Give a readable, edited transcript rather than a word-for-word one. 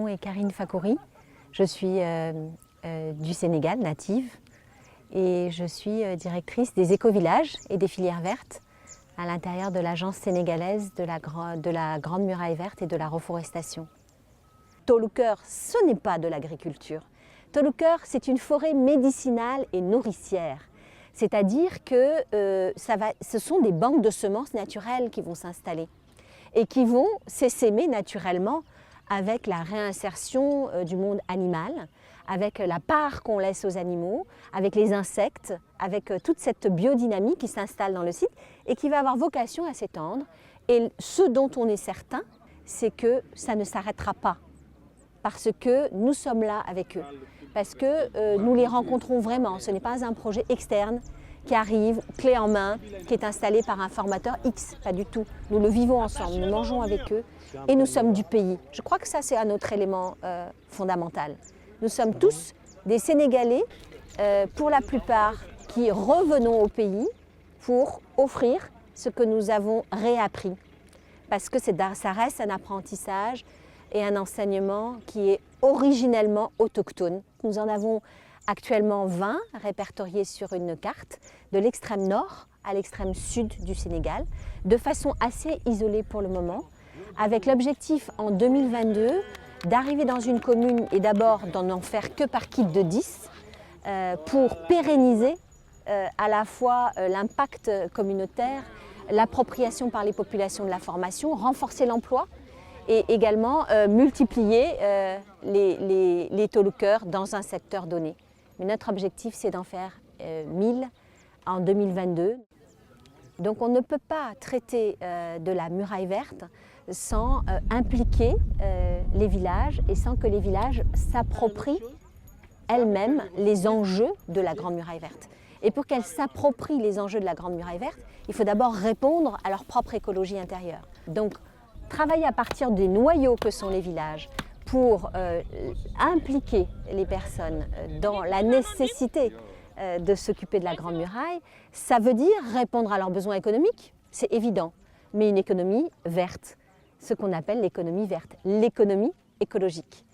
est Karine Fakouri. Je suis du Sénégal, native, et je suis directrice des écovillages et des filières vertes à l'intérieur de l'agence sénégalaise de la Grande Muraille Verte et de la reforestation. Tolucœur, ce n'est pas de l'agriculture. Tolucœur, c'est une forêt médicinale et nourricière. C'est-à-dire que ce sont des banques de semences naturelles qui vont s'installer et qui vont s'essaimer naturellement avec la réinsertion du monde animal, avec la part qu'on laisse aux animaux, avec les insectes, avec toute cette biodynamie qui s'installe dans le site et qui va avoir vocation à s'étendre. Et ce dont on est certain, c'est que ça ne s'arrêtera pas, parce que nous sommes là avec eux, parce que nous les rencontrons vraiment. Ce n'est pas un projet externe qui arrive, clé en main, qui est installé par un formateur X, pas du tout. Nous le vivons ensemble, nous mangeons avec eux et nous sommes du pays. Je crois que ça, c'est un autre élément fondamental. Nous sommes tous des Sénégalais, pour la plupart, qui revenons au pays pour offrir ce que nous avons réappris. Parce que ça reste un apprentissage et un enseignement qui est originellement autochtone. Nous en avons actuellement 20 répertoriés sur une carte, de l'extrême nord à l'extrême sud du Sénégal, de façon assez isolée pour le moment, avec l'objectif en 2022 d'arriver dans une commune et d'abord d'en en faire que par kit de 10 pour pérenniser à la fois l'impact communautaire, l'appropriation par les populations de la formation, renforcer l'emploi et également multiplier les tolucœurs dans un secteur donné. Mais notre objectif, c'est d'en faire 1000 en 2022. Donc on ne peut pas traiter de la muraille verte sans impliquer les villages et sans que les villages s'approprient elles-mêmes les enjeux de la Grande Muraille Verte. Et pour qu'elles s'approprient les enjeux de la Grande Muraille Verte, il faut d'abord répondre à leur propre écologie intérieure. Donc travailler à partir des noyaux que sont les villages pour impliquer les personnes dans la nécessité de s'occuper de la Grande Muraille, ça veut dire répondre à leurs besoins économiques, c'est évident, mais une économie verte, ce qu'on appelle l'économie verte, l'économie écologique.